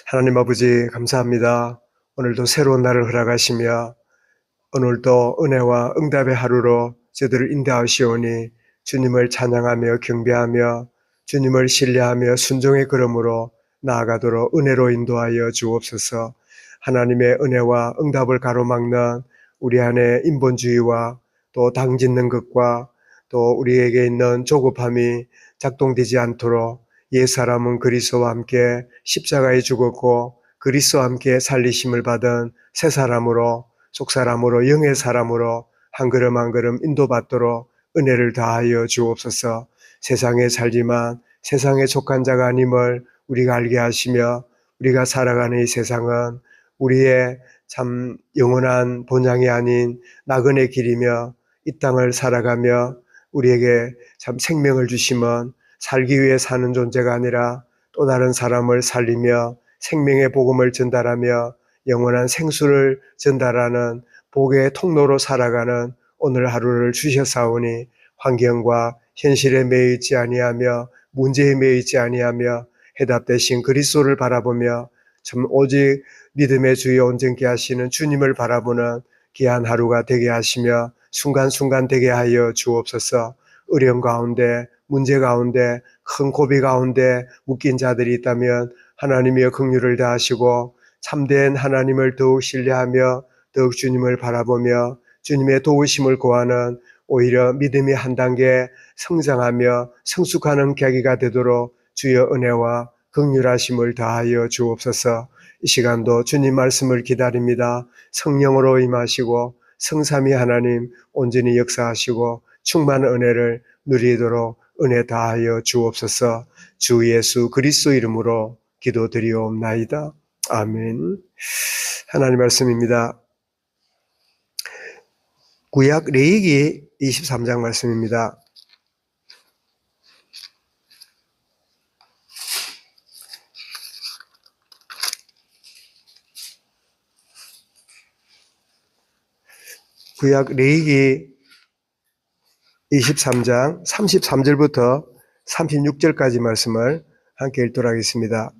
하나님 아버지 감사합니다. 오늘도 새로운 날을 허락하시며 오늘도 은혜와 응답의 하루로 저들을 인도하시오니 주님을 찬양하며 경배하며 주님을 신뢰하며 순종의 걸음으로 나아가도록 은혜로 인도하여 주옵소서. 하나님의 은혜와 응답을 가로막는 우리 안에 인본주의와 또 당짓는 것과 또 우리에게 있는 조급함이 작동되지 않도록 옛사람은 그리스도와 함께 십자가에 죽었고 그리스도와 함께 살리심을 받은 새 사람으로 속사람으로 영의 사람으로 한 걸음 한 걸음 인도받도록 은혜를 다하여 주옵소서. 세상에 살지만 세상에 속한 자가 아님을 우리가 알게 하시며 우리가 살아가는 이 세상은 우리의 참 영원한 본향이 아닌 나그네 길이며 이 땅을 살아가며 우리에게 참 생명을 주심은 살기 위해 사는 존재가 아니라 또 다른 사람을 살리며 생명의 복음을 전달하며 영원한 생수를 전달하는 복의 통로로 살아가는 오늘 하루를 주셨사오니 환경과 현실에 매여 있지 아니하며 문제에 매여 있지 아니하며 해답 대신 그리스도를 바라보며 참 오직 믿음의 주여 온전케 하시는 주님을 바라보는 귀한 하루가 되게 하시며 순간순간 되게 하여 주옵소서. 어려움 가운데 문제 가운데 큰 고비 가운데 묶인 자들이 있다면 하나님의 긍휼을 다하시고 참된 하나님을 더욱 신뢰하며 더욱 주님을 바라보며 주님의 도우심을 구하는 오히려 믿음이 한 단계 성장하며 성숙하는 계기가 되도록 주의 은혜와 긍휼하심을 다하여 주옵소서. 이 시간도 주님 말씀을 기다립니다. 성령으로 임하시고 성삼위 하나님 온전히 역사하시고 충만한 은혜를 누리도록 은혜 다하여 주옵소서. 주 예수 그리스도 이름으로 기도드리옵나이다. 아멘. 하나님 말씀입니다. 구약 레위기 23장 말씀입니다. 구약 레위기 23장 33절부터 36절까지 말씀을 함께 읽도록 하겠습니다.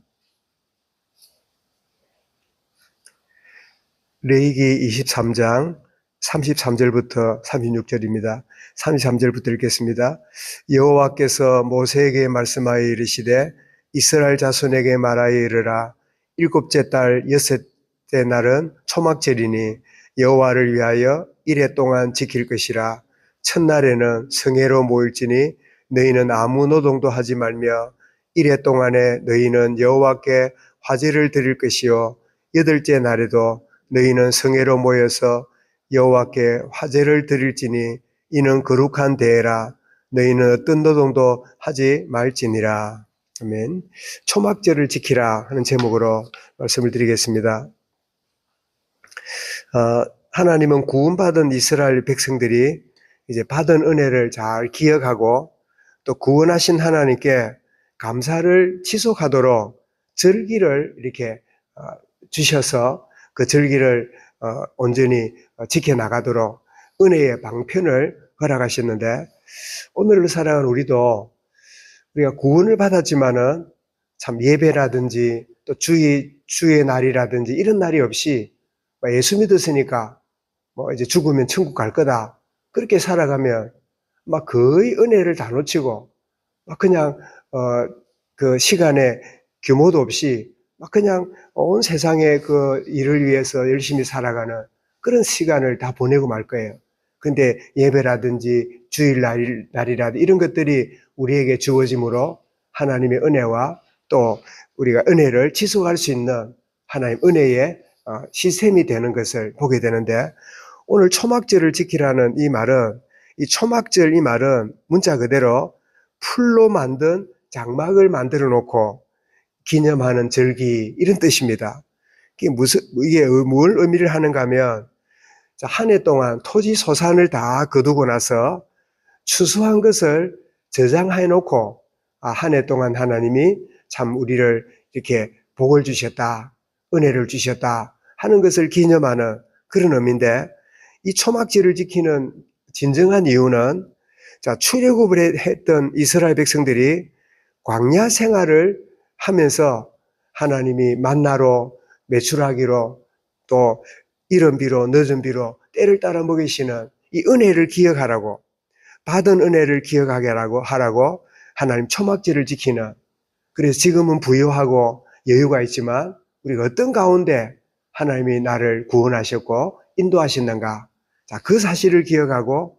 레위기 23장 33절부터 36절입니다. 33절부터 읽겠습니다. 여호와께서 모세에게 말씀하여 이르시되 이스라엘 자손에게 말하여 이르라. 일곱째 달 여섯째 날은 초막절이니 여호와를 위하여 이레 동안 지킬 것이라. 첫날에는 성회로 모일지니 너희는 아무 노동도 하지 말며 이레 동안에 너희는 여호와께 화제를 드릴 것이요 여덟째 날에도 너희는 성회로 모여서 여호와께 화제를 드릴지니 이는 거룩한 대회라. 너희는 어떤 노동도 하지 말지니라. 아멘. 초막절을 지키라 하는 제목으로 말씀을 드리겠습니다. 하나님은 구원받은 이스라엘 백성들이 이제 받은 은혜를 잘 기억하고 또 구원하신 하나님께 감사를 지속하도록 절기를 이렇게 주셔서 그 절기를 온전히 지켜나가도록 은혜의 방편을 허락하셨는데 오늘을 살아가는 우리가 구원을 받았지만은 참 예배라든지 또 주의 날이라든지 이런 날이 없이 예수 믿었으니까 이제 죽으면 천국 갈 거다. 그렇게 살아가면 거의 은혜를 다 놓치고 그냥 그 시간에 규모도 없이 그냥 온 세상의 그 일을 위해서 열심히 살아가는 그런 시간을 다 보내고 말 거예요. 근데 예배라든지 주일날이라든지 이런 것들이 우리에게 주어짐으로 하나님의 은혜와 또 우리가 은혜를 지속할 수 있는 하나님 은혜의 시스템이 되는 것을 보게 되는데 오늘 초막절을 지키라는 이 말은 이 초막절 이 말은 문자 그대로 풀로 만든 장막을 만들어 놓고 기념하는 절기 이런 뜻입니다. 이게 뭘 의미를 하는가 하면 한 해 동안 토지 소산을 다 거두고 나서 추수한 것을 저장해 놓고 한 해 동안 하나님이 참 우리를 이렇게 복을 주셨다, 은혜를 주셨다 하는 것을 기념하는 그런 의미인데 이 초막절을 지키는 진정한 이유는 출애굽을 했던 이스라엘 백성들이 광야 생활을 하면서 하나님이 만나로 매출하기로 또 이른 비로 늦은 비로 때를 따라 먹이시는 이 은혜를 기억하라고, 받은 은혜를 기억하게 하라고 하나님 초막절을 지키는, 그래서 지금은 부유하고 여유가 있지만 우리가 어떤 가운데 하나님이 나를 구원하셨고 인도하셨는가, 자, 그 사실을 기억하고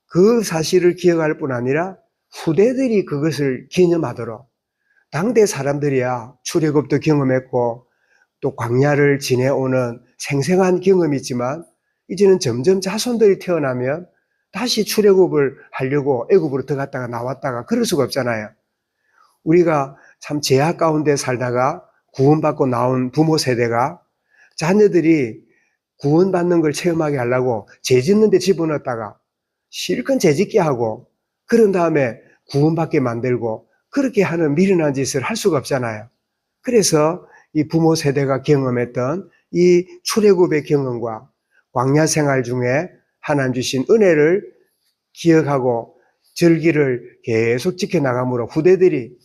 그 사실을 기억할 뿐 아니라 후대들이 그것을 기념하도록, 당대 사람들이야 출애굽도 경험했고 또 광야를 지내오는 생생한 경험이 있지만 이제는 점점 자손들이 태어나면 다시 출애굽을 하려고 애굽으로 들어갔다가 나왔다가 그럴 수가 없잖아요. 우리가 참 제약 가운데 살다가 구원받고 나온 부모 세대가 자녀들이 구원받는 걸 체험하게 하려고 죄 짓는 데 집어넣었다가 실컷 죄 짓게 하고 그런 다음에 구원받게 만들고 그렇게 하는 미련한 짓을 할 수가 없잖아요. 그래서 이 부모 세대가 경험했던 이 출애굽의 경험과 광야 생활 중에 하나님 주신 은혜를 기억하고 절기를 계속 지켜나감으로 후대들이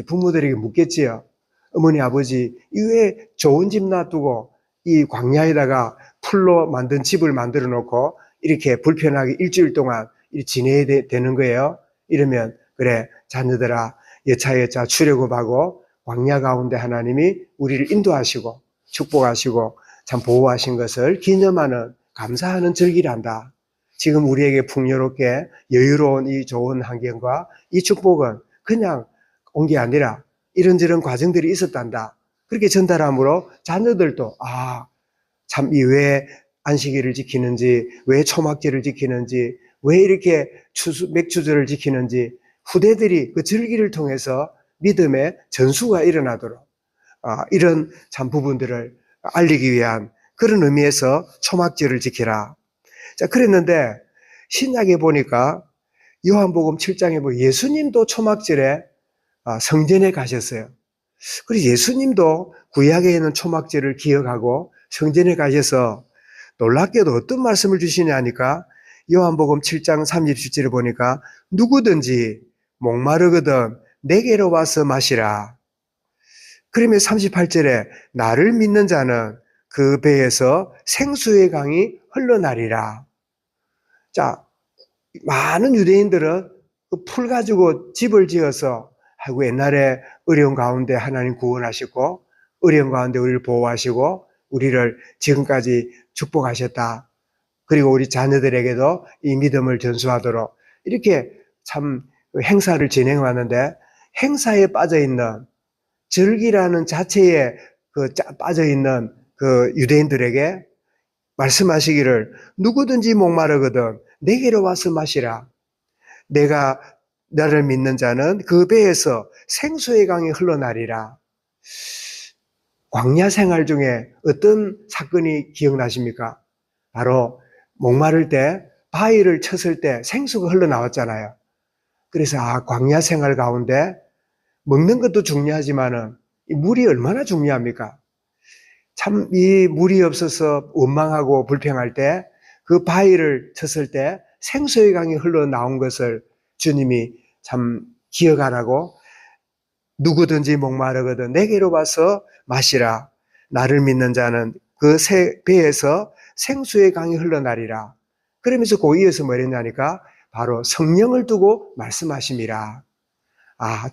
부모들에게 묻겠지요. 어머니 아버지, 왜 좋은 집 놔두고 이 광야에다가 풀로 만든 집을 만들어 놓고 이렇게 불편하게 일주일 동안 지내야 되는 거예요? 이러면 그래 자녀들아, 여차여차 출애굽하고 광야 가운데 하나님이 우리를 인도하시고 축복하시고 참 보호하신 것을 기념하는 감사하는 절기란다. 지금 우리에게 풍요롭게 여유로운 이 좋은 환경과 이 축복은 그냥 온 게 아니라 이런저런 과정들이 있었단다. 그렇게 전달함으로 자녀들도 참 이 왜 안식일을 지키는지, 왜 초막절을 지키는지, 왜 이렇게 맥주절을 지키는지 후대들이 그 절기를 통해서 믿음의 전수가 일어나도록 이런 참 부분들을 알리기 위한 그런 의미에서 초막절을 지키라. 자, 그랬는데 신약에 보니까 요한복음 7장에 보면 예수님도 초막절에 성전에 가셨어요. 그리고 예수님도 구약에 있는 초막절을 기억하고 성전에 가셔서 놀랍게도 어떤 말씀을 주시냐 하니까 요한복음 7장 37절에 보니까 누구든지 목마르거든 내게로 와서 마시라. 그러면 38절에 나를 믿는 자는 그 배에서 생수의 강이 흘러나리라. 자, 많은 유대인들은 그 풀 가지고 집을 지어서 하고 옛날에 어려운 가운데 하나님 구원하시고 어려운 가운데 우리를 보호하시고 우리를 지금까지 축복하셨다. 그리고 우리 자녀들에게도 이 믿음을 전수하도록 이렇게 참 행사를 진행하는데 행사에 빠져있는 절기라는 자체에 빠져있는 그 유대인들에게 말씀하시기를 누구든지 목마르거든 내게로 와서 마시라. 내가 나를 믿는 자는 그 배에서 생수의 강이 흘러나리라. 광야 생활 중에 어떤 사건이 기억나십니까? 바로 목마를 때 바위를 쳤을 때 생수가 흘러나왔잖아요. 그래서 광야 생활 가운데 먹는 것도 중요하지만은 이 물이 얼마나 중요합니까? 참 이 물이 없어서 원망하고 불평할 때 그 바위를 쳤을 때 생수의 강이 흘러나온 것을 주님이 참 기억하라고 누구든지 목마르거든 내게로 와서 마시라. 나를 믿는 자는 그 배에서 생수의 강이 흘러나리라. 그러면서 이어서 뭐랬냐니까 바로 성령을 두고 말씀하심이라.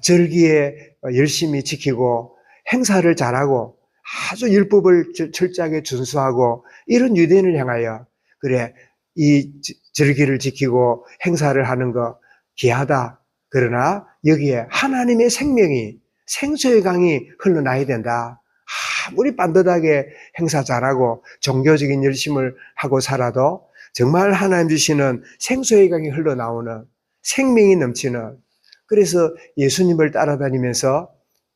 절기에 열심히 지키고 행사를 잘하고 아주 율법을 철저하게 준수하고 이런 유대인을 향하여 그래 이 절기를 지키고 행사를 하는 거 귀하다. 그러나 여기에 하나님의 생명이 생수의 강이 흘러나야 된다. 아무리 반듯하게 행사 잘하고 종교적인 열심을 하고 살아도 정말 하나님 주시는 생수의 강이 흘러나오는 생명이 넘치는, 그래서 예수님을 따라다니면서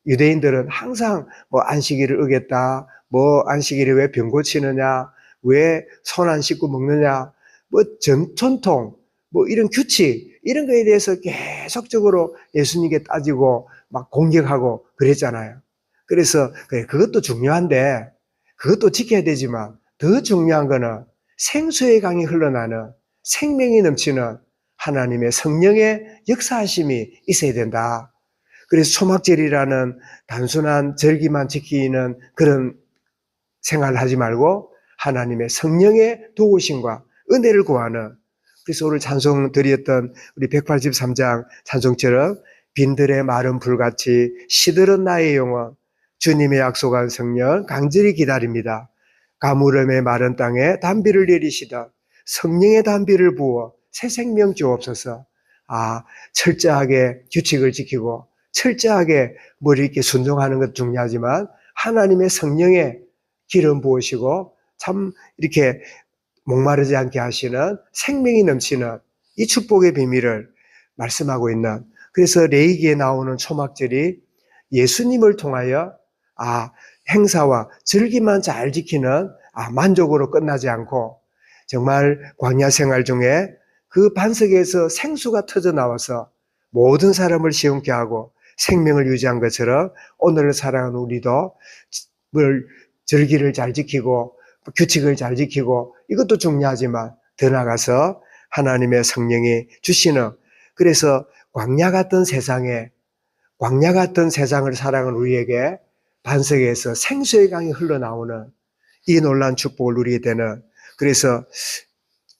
유대인들은 항상 안식일을 어겼다, 안식일에 왜 병 고치느냐, 왜 손 안 씻고 먹느냐, 전통, 이런 규칙, 이런 거에 대해서 계속적으로 예수님께 따지고 막 공격하고 그랬잖아요. 그래서 그것도 중요한데 그것도 지켜야 되지만 더 중요한 거는 생수의 강이 흘러나는 생명이 넘치는 하나님의 성령의 역사하심이 있어야 된다. 그래서 초막절이라는 단순한 절기만 지키는 그런 생활을 하지 말고 하나님의 성령의 도우심과 은혜를 구하는, 그래서 오늘 찬송 드렸던 우리 183장 찬송처럼 빈들의 마른 불같이 시들은 나의 영혼, 주님의 약속한 성령 간절히 기다립니다. 가물음의 마른 땅에 단비를 내리시다 성령의 단비를 부어 새 생명 주옵소서. 철저하게 규칙을 지키고 철저하게 머리 이렇게 순종하는 것도 중요하지만 하나님의 성령의 기름 부으시고 참 이렇게 목마르지 않게 하시는 생명이 넘치는 이 축복의 비밀을 말씀하고 있는, 그래서 레위기에 나오는 초막절이 예수님을 통하여 행사와 절기만 잘 지키는 만족으로 끝나지 않고 정말 광야 생활 중에 그 반석에서 생수가 터져 나와서 모든 사람을 시원케 하고 생명을 유지한 것처럼 오늘을 살아가는 우리도 절기를 잘 지키고 규칙을 잘 지키고 이것도 중요하지만 더 나아가서 하나님의 성령이 주시는, 그래서 광야 같은 세상을 살아가는 우리에게 반석에서 생수의 강이 흘러나오는 이 놀라운 축복을 누리게 되는, 그래서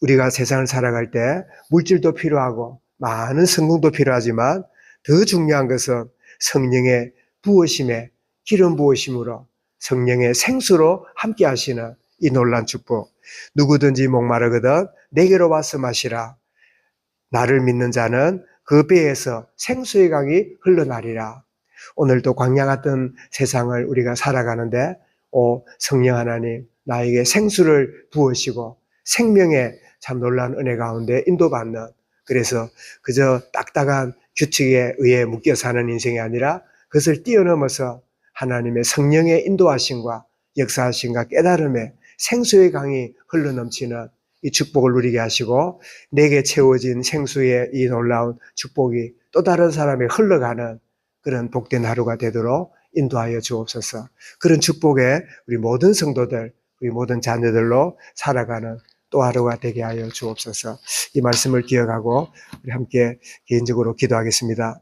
우리가 세상을 살아갈 때 물질도 필요하고 많은 성공도 필요하지만 더 중요한 것은 성령의 부으심에 기름 부으심으로 성령의 생수로 함께 하시는 이 놀라운 축복. 누구든지 목마르거든 내게로 와서 마시라. 나를 믿는 자는 그 배에서 생수의 강이 흘러나리라. 오늘도 광야 같은 세상을 우리가 살아가는데 성령 하나님 나에게 생수를 부으시고 생명의 참 놀라운 은혜 가운데 인도받는, 그래서 그저 딱딱한 규칙에 의해 묶여 사는 인생이 아니라 그것을 뛰어넘어서 하나님의 성령의 인도하심과 역사하심과 깨달음에 생수의 강이 흘러넘치는 이 축복을 누리게 하시고 내게 채워진 생수의 이 놀라운 축복이 또 다른 사람에 흘러가는 그런 복된 하루가 되도록 인도하여 주옵소서. 그런 축복에 우리 모든 성도들, 우리 모든 자녀들로 살아가는 또 하루가 되게 하여 주옵소서. 이 말씀을 기억하고 우리 함께 개인적으로 기도하겠습니다.